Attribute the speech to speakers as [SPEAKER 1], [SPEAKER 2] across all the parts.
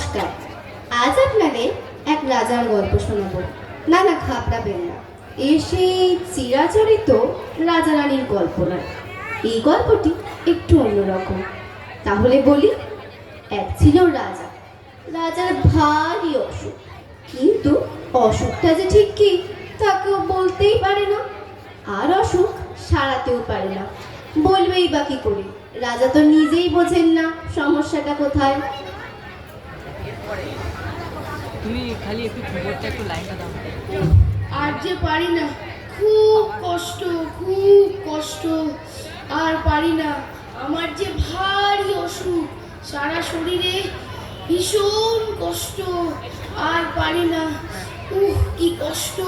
[SPEAKER 1] নমস্কার। আজ আপনাদের এক রাজার গল্প শোনাবো। না না, ঘাবড়াবেন না, এ সেই চিরাচরিত রাজা রানীর গল্প নয়। এই গল্পটি একটু অন্যরকম। তাহলে বলি, এক ছিল রাজা। রাজার ভারী অসুখ, কিন্তু অসুখটা যে ঠিক কি তা কেউ বলতেই পারে না, আর অসুখ সারাতেও পারে না। বলবেই বা কি করে? রাজা তো নিজেই বোঝেন না সমস্যাটা কোথায়।
[SPEAKER 2] তুমি খালি একটু কিবোর্ডটা একটু লাইনটা দাও।
[SPEAKER 3] আর যে পারি না, খুব কষ্ট, খুব কষ্ট, আর পারি না। আমার যে ভারী অসুখ, সারা শরীরে ভীষণ কষ্ট, আর পারি না। কি কষ্ট!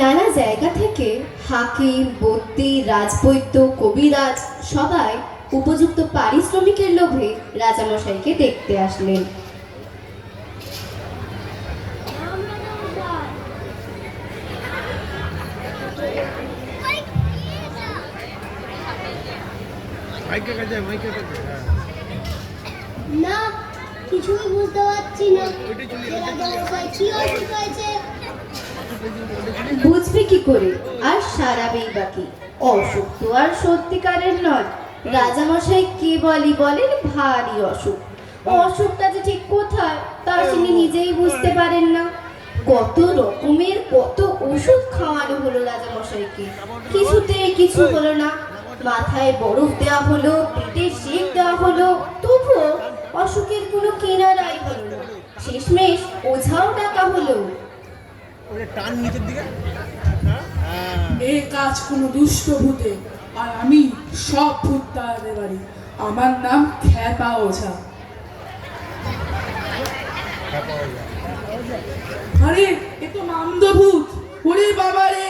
[SPEAKER 1] নানা জায়গা থেকে হাকিম, বদ্যি, রাজবৈদ্য, কবিরাজ সবাই উপযুক্ত পারিশ্রমিকের লোভে রাজামশাইকে দেখতে আসলেন।
[SPEAKER 4] না, কিছুই বুঝতে পারছি না। রাজামশাই কি অসুখ হয়েছে?
[SPEAKER 1] বুঝবে কি করে, আর সারাবেই বাকি। অসুখ তো আর সত্যিকারের নয়। রাজামশাই কেবলই বলেন ভারী অসুখ। অসুখটা যে ঠিক কোথায় তা তিনি নিজেই বুঝতে পারেন না। কত রকমের কত ওষুধ খাওয়ানো হলো রাজামশাইকে, কিছুতেই কিছু হলো না। মাথায় বরফ দেওয়া হলো, পেটে সেক দেওয়া হলো, তবুও অসুখের কোনো কিনারাই হলো না। শেষমেশ ওঝাও ডাকা হলো।
[SPEAKER 5] এই কাজ কোনো দুষ্ট ভূতে, আর আমি সব ভূত তাড়াতে পারি। আমার নাম খ্যাপা ওঝা। আরে এ তো মামদ ভূত। ওরে বাবা রে!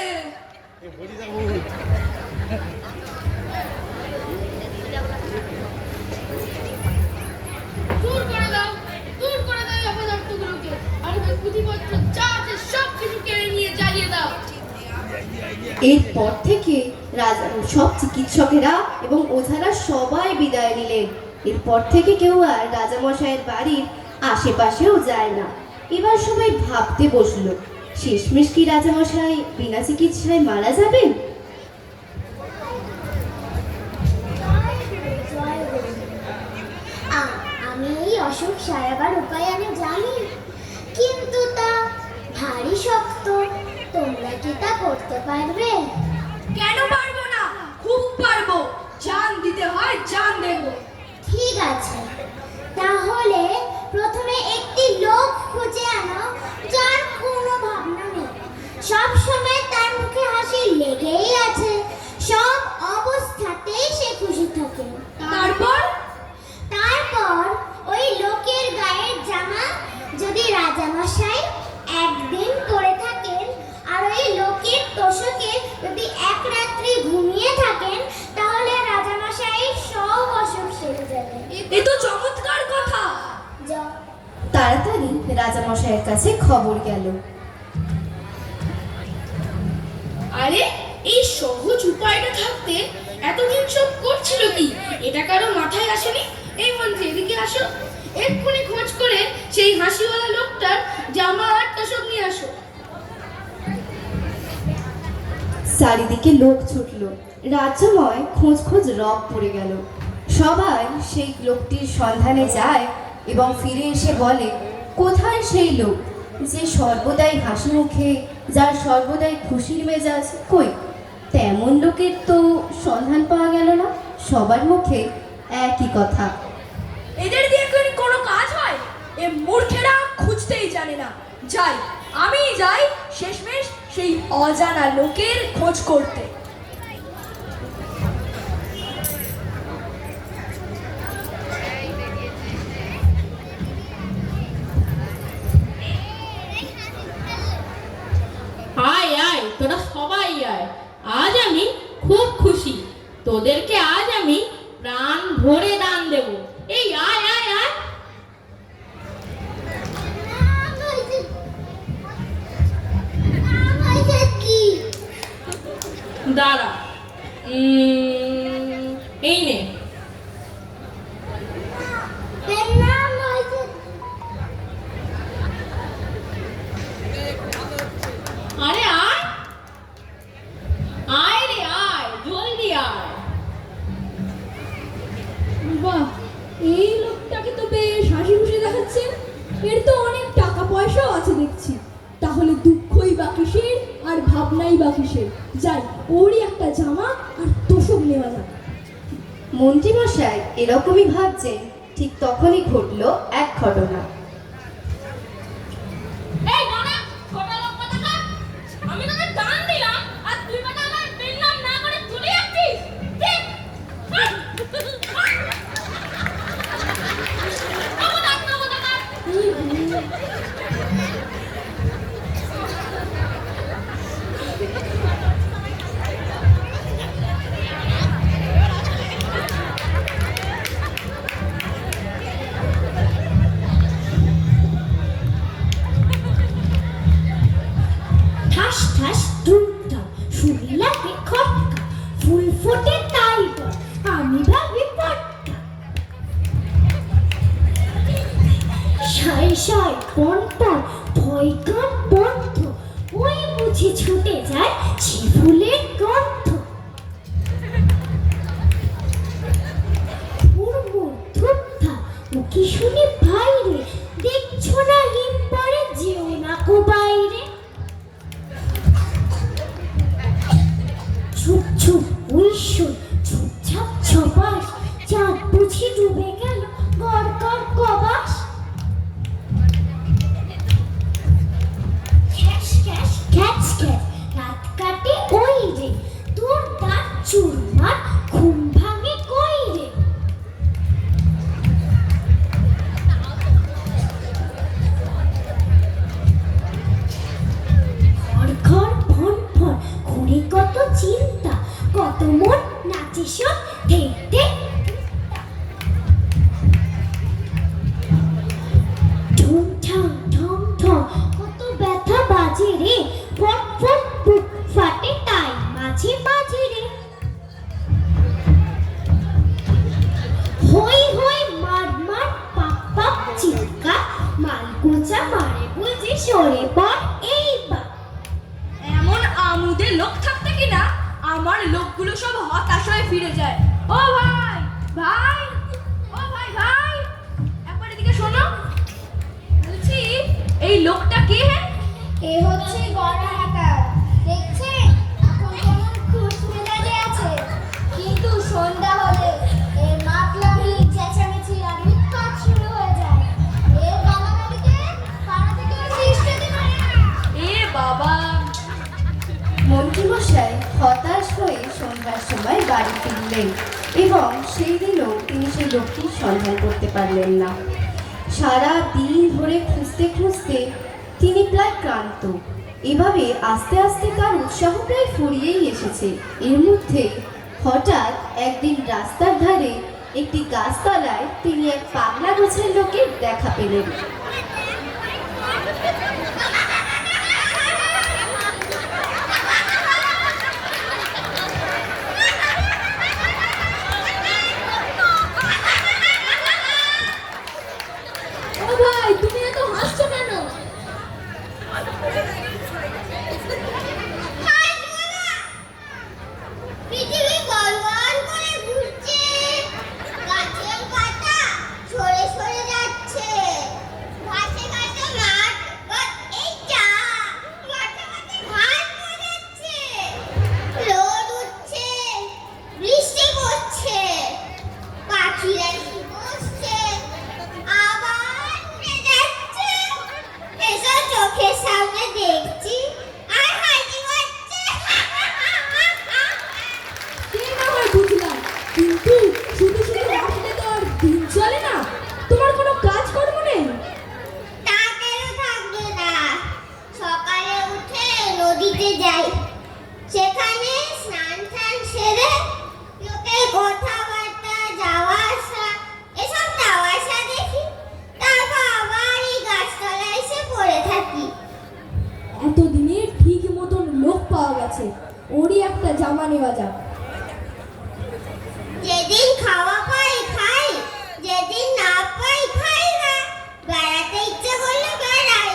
[SPEAKER 3] দূর করে দাও, দূর করে দাও অপদার্থগুলোকে। আর ওই পুঁথিপত্র যা আছে সব কিছু কেড়ে নিয়ে জ্বালিয়ে দাও।
[SPEAKER 1] এরপর থেকে রাজার সব চিকিৎসকেরা এবং ওঝারা সবাই বিদায় নিলেন। এরপর থেকে কেউ আর রাজামশাইয়ের বাড়ির আশেপাশেও যায় না। এবার সবাই ভাবতে বসলো, শেষমেশ কি রাজামশাই বিনা চিকিৎসায় মারা যাবেন?
[SPEAKER 4] আমি এই অসুখ সারাবার উপায় আমি জানি, কিন্তু তা ভারী শক্ত। তোমরা কি তা করতে পারবে?
[SPEAKER 3] কেন পারবো না? খুব পারবো। জান দিতে হয়, জান দেব।
[SPEAKER 4] ঠিক আছে, তাহলে প্রথমে একটি লোক খুঁজে আনো যার কোনো ভাবনা নেই, সব সময় তার মুখে হাসি লেগেই আছে, সব অবস্থাতেই সে খুশি থাকে।
[SPEAKER 3] তারপর
[SPEAKER 4] তারপর ওই লোকের গায়ের জামা যদি রাজামশাই একদিন পরে থাকেন, আর ওই লোকের তোষকে যদি এক রাত্রি ঘুমিয়ে থাকেন, তাহলে রাজামশাই সব অসুখ সেরে যাবে।
[SPEAKER 3] এ তো চমৎকার কথা।
[SPEAKER 1] তাড়াতাড়ি রাজামশাইয়ের কাছে খবর গেল।
[SPEAKER 3] আরে এই সহজ উপায়টা থাকতে এতদিন সব করছিল কি? এটা কারো মাথায় আসেনি? এই মন্ত্রী, এদিকে আসো। এক্ষুনি খোঁজ করে সেই হাসিওয়ালা লোকটার জামা আর তোষক নিয়ে আসো।
[SPEAKER 1] চারিদিকে লোক ছুটলো, রাজ্যময় খোঁজ খোঁজ রব পড়ে গেল। সবাই সেই লোকটির সন্ধানে যায় এবং ফিরে এসে বলে, কোথায় সেই লোক যে সর্বদাই হাসি মুখে, যার সর্বদাই খুশির মেজাজ? কই, তেমন লোকের তো সন্ধান পাওয়া গেল না। সবার মুখে একই কথা।
[SPEAKER 3] এদের দিয়ে কোনো কাজ হয়? এ মূর্খেরা খুঁজতেই জানে না। যাই, আমি যাই শেষমেশ সেই অজানা লোকের খোঁজ করতে।
[SPEAKER 6] আয় আয়, তোরা সবাই আয়। আজ আমি খুব খুশি। তোদেরকে আজ আমি প্রাণ ভরে দান দেব। এই আয় আয় আয়। দাঁড়া, এই নে।
[SPEAKER 4] নাম
[SPEAKER 7] লোকটাকে তো বেশ হাসি খুশি দেখাচ্ছে, এর তো অনেক টাকা পয়সাও আছে দেখছি। তাহলে দুঃখই বা কিসের আর ভাবনাই বা কিসের? যাই, ওরই একটা জামা আর তোষক নেওয়া যাক।
[SPEAKER 1] মন্ত্রীমশাই এরকমই ভাবছেন, ঠিক তখনই ঘটলো এক ঘটনা।
[SPEAKER 6] এই দাঁড়া, ছোট লোক কোথাকার! আমি তোকে দান দিলাম আর তুই বেটা আমার পেনলাম না করে চলে যাচ্ছিস। ঠিক? খবরদার, খবরদার!
[SPEAKER 4] ঠাস ঠাস ধুমধাম শুনি লাগে খটকা, ফুল ফোটে তাই বল, আমি ভাবি পটকা। সাই সাই পন্টন ভয় কান বন্ধ, ওই বুঝি ছুটে যায় সে ফুলের গন্ধ। মুড়মুড় ধুমধাম মুখে শুনি বাইরে, দেখছো না হিম পরে যেও না কো বাইরে। ছুপ ছুপ উইশুন ছুপছাপ ছপাস, চাঁদ বুঝি ডুবে গেল গড়গড় কবাস। খ্যাস খ্যাস খ্যাচ খ্যাচ রাত কাটে ওই রে, তোর দাঁত চুরমার ঘুম ভাঙে কই রে। ঘর ঘর ফন ফন ঘুরে কত চিন্তা, কত মন নাচে সব ঠেক ঠেক। ঠুম ঠাম ঠম ঠম কত ব্যথা বাজে রে, ফট ফট বুক ফাটে তাই মাঝে মাঝে রে। হই হই মার মার পাপ পাপ চিৎকার, মালকোচা মারে বুঝে সরে পড় এইবার।
[SPEAKER 3] এমন আমুদে লোক থাকতে কিনা আমার লোকগুলো সব হতাশ হয়ে ফিরে যায়। ও ভাই ভাই, ও ভাই ভাই, একবার এদিকে শোনো। বলছি এই লোকটা কে? হ্যাঁ,
[SPEAKER 4] এ হচ্ছে গড়া হাঁটার, দেখছেন এখন কেমন খুশ মেজাজে আছে, কিন্তু সন্ধ্যা হলে এর মাতলামি চেঁচামেচি আর উৎপাত শুরু হয়ে যায়। এর গালাগালিতে পাড়া থেকে সৃষ্টিতে পারে না।
[SPEAKER 3] এ বাবা!
[SPEAKER 1] মন্ত্রীমশাই হতাশ হয়ে সন্ধ্যার সময় বাড়ি ফিরলেন এবং সেই দিনও তিনি সেই লোকটির সন্ধান করতে পারলেন না। সারা দিন ধরে খুঁজতে খুঁজতে তিনি প্রায় ক্লান্ত। এভাবে আস্তে আস্তে তার উৎসাহ প্রায় ফুরিয়েই এসেছে। এর মধ্যে হঠাৎ একদিন রাস্তার ধারে একটি গাছতলায় তিনি এক পাগলা গোছের লোকের দেখা পেলেন।
[SPEAKER 7] ও ভাই, তুমি এত হাসছো কেন?
[SPEAKER 4] পৃথিবী গড়গড় করে ঘুরছে, গাছের পাতা সরে সরে যাচ্ছে, ঘাসে ঘাসে মাঠ এই চা মাঠে মাঠে ঘাস গজাচ্ছে, রোদ উঠছে, বৃষ্টি পড়ছে, পাখিরা এসে বসছে, আবার উড়ে যাচ্ছে। এসব চোখের সামনে দেখছি আর হাসি পাচ্ছে।
[SPEAKER 7] সে না হয় বুঝলাম, কিন্তু শুধু শুধু হাসলে তো আর দিন চলে না। তোমার কোনো কাজ কর্ম নেই?
[SPEAKER 4] তা কেন থাকবে না? সকালে উঠে নদীতে যাই, সেখানে স্নান টান সেরে লোকের কথাবার্তা যাওয়া আসা এসব তামাশা দেখি, তারপর আবার এই গাছতলায় এসে পড়ে থাকি।
[SPEAKER 7] এতদিনে ঠিক মতন লোক পাওয়া গেছে, ওরই একটা জামা নেওয়া যাক।
[SPEAKER 4] যেদিন খাওয়া পাই খাই, যেদিন না পাই খাই না। বেড়াতে ইচ্ছে করলে বেড়াই,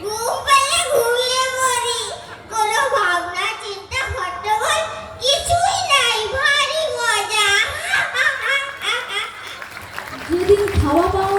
[SPEAKER 4] ঘুম পেলে ঘুমিয়ে পড়ি, কোনো ভাবনা চিন্তা হট্টগোল কিছুই নাই, ভারী মজা।
[SPEAKER 7] যেদিন খাওয়া পাওয়া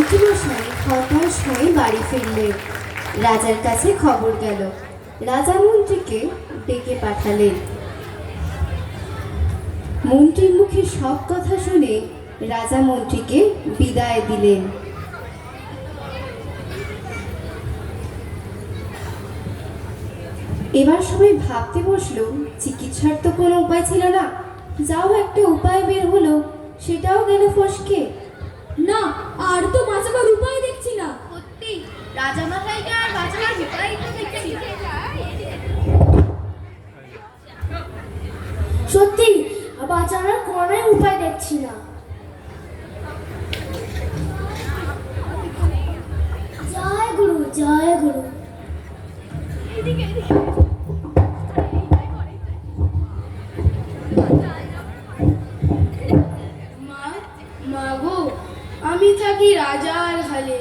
[SPEAKER 1] মন্ত্রীমশাই হতাশ হয়ে বাড়ি ফিরলেন। রাজার কাছে খবর গেল। রাজা মন্ত্রীকে ডেকে পাঠালেন। মন্ত্রীর মুখে সব কথা শুনে রাজা মন্ত্রীকে বিদায় দিলেন। এবার সবাই ভাবতে বসলো, চিকিৎসার তো কোনো উপায় ছিল না, যাও একটা উপায় বের হলো, সেটাও গেল ফসকে।
[SPEAKER 7] না, আর তো বাঁচাবার উপায় দেখছি না।
[SPEAKER 3] সত্যি রাজামশাইকে আর বাঁচাবার উপায় তো দেখছি না। সত্যি বাঁচানোর কোনো উপায় দেখছি না।
[SPEAKER 4] জয় গুরু, জয় গুরু।
[SPEAKER 3] মা গো, আমি থাকি রাজার হালে,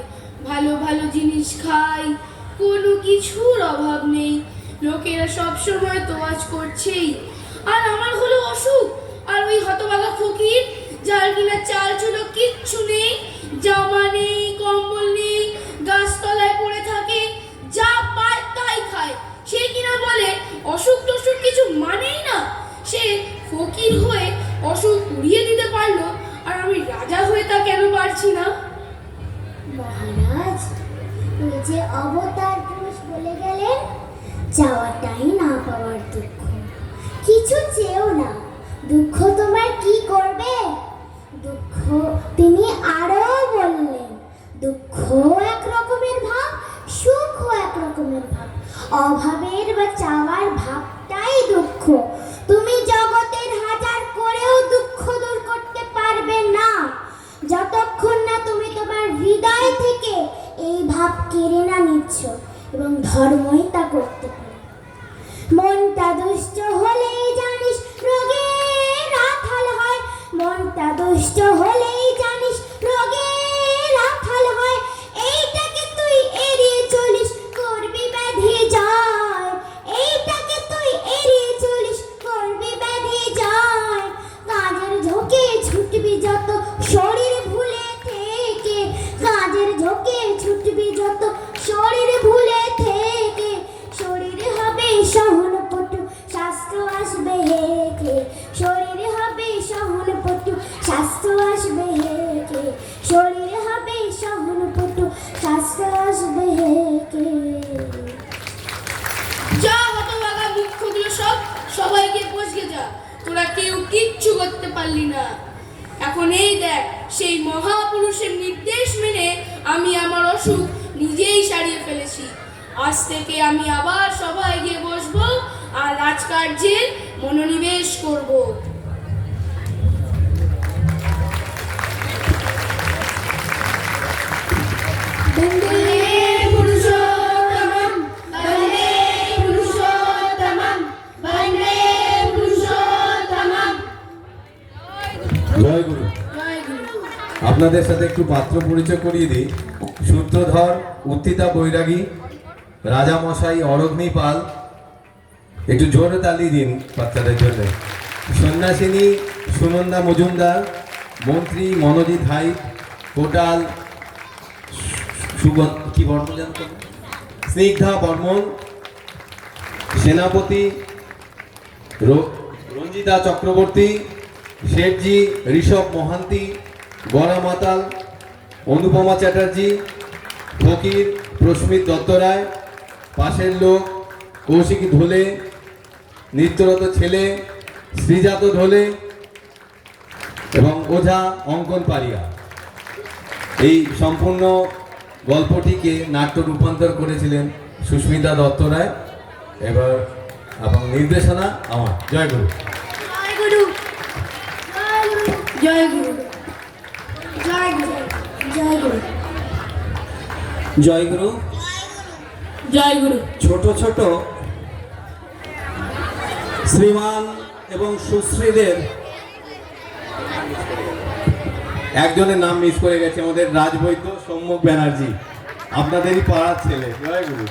[SPEAKER 3] ভালো ভালো জিনিস খাই, কোনো কিছুর অভাব নেই, লোকেরা সব সময় তোয়াজ করছেই, আর আমার হলো অসুখ। আর ওই হতভাগা ফকির, যার কিনা চাল চুলো কিচ্ছু নেই, জামা নেই, কম্বল নেই, গাছতলায় পড়ে থাকে, যা পায় তাই খায়, সে কিনা বলে অসুখ টসুখ কিছু মানেই না। সে ফকির হয়ে অসুখ উড়িয়ে দিতে পারলো, আর আমি রাজা হয়ে তা কেন পারছি না?
[SPEAKER 4] মহারাজ, ওই যে অবতার পুরুষ বলে গেলেন, চাওয়াটাই না পাওয়ার দুঃখ। কিছু চেয়েও না, দুঃখ তোমার কি করবে? দুঃখ তিনি আরো বললেন, দুঃখ এক রকমের ভাব, সুখ এক রকমের ভাব। অভাবের বা চাওয়ার ভাবটাই দুঃখ। তুমি জগতের হাজার করেও দুঃখ দূর করতে পারবে না, যতক্ষণ না তুমি তোমার হৃদয় থেকে এই ভাব কেড়ে না নিচ্ছ, এবং ধর্মই তা করতে পারে। মনটা দুষ্ট হলেই জানিস রোগের আথাল হয়, মনটা দুষ্ট হলেই জানিস রোগের আথাল হয়। এইটাকে তুই এড়িয়ে চলিস, করবি ব্যাধি যায়। এইটাকে তুই এড়িয়ে চলিস, করবি ব্যাধি যায়। কাজের ঝোঁকে ছুটবি যত শরীর ভুলে থেকে, কাজের ঝোঁকে ছুটবি যত শরীর ভুলে থেকে, শরীর হবে সহনপটু, শাস্ত্র আসবে হেকে। শরীর হবে সহনপটু, শাস্ত্র আসবে হেকে। শরীর হবে সহনপটু, শাস্ত্র আসবে হেকে।
[SPEAKER 3] যা হতভাগা মুখ্যগুলো সবাইকে বসকে যা, তোরা কেউ কিচ্ছু করতে পারলি না। এখন এই দেখ, সেই মহাপুরুষের নির্দেশ মেনে আমি আমার অসুখ নিজেই সারিয়ে ফেলেছি। আজ থেকে আমি আবার সবাই গিয়ে বসবো আর রাজকার্যে মনোনিবেশ করব। বন্দে পুরুষোত্তমম, বন্দে পুরুষোত্তমম, বন্দে পুরুষোত্তমম।
[SPEAKER 8] জয় গুরু।
[SPEAKER 3] জয় গুরু।
[SPEAKER 8] আপনাদের সাথে একটু পাত্র পরিচয় করিয়ে দিই। সূত্রধর উত্থিতা বৈরাগী, রাজামশাই অরগ্নি পাল, একটু জোরে তালি দিন বাচ্চাদের জন্য। সন্ন্যাসিনী সুনন্দা মজুমদার, মন্ত্রী মনোজিৎ হাই, কোটাল কি বর্মন জানতো, স্নিগ্ধা বর্মন, সেনাপতি রঞ্জিতা চক্রবর্তী, শেঠজি ঋষভ মহান্তি, গড়া মাতাল অনুপমা চ্যাটার্জি, ফকির প্রস্মিত দত্ত রায়, পাশের লোক কৌশিক ধোলে, নিত্যরত ছেলে শ্রীজাত ধোলে এবং ওঝা অঙ্কন পারিয়া। এই সম্পূর্ণ গল্পটিকে নাট্য রূপান্তর করেছিলেন সুস্মিতা দত্ত রায়। এবার এবং নির্দেশনা আমার। জয় গুরু।
[SPEAKER 3] জয় গুরু। জয় গুরু। জয় গুরু। জয় গুরু।
[SPEAKER 9] জয় গুরু।
[SPEAKER 6] জয় গুরু।
[SPEAKER 9] ছোট ছোট শ্রীমান এবং সুশ্রীদের
[SPEAKER 8] একজনের নাম মিস করে গেছে, আমাদের রাজবৈদ্য সম্যক ব্যানার্জি, আপনাদেরই পাড়ার ছেলে। জয় গুরু।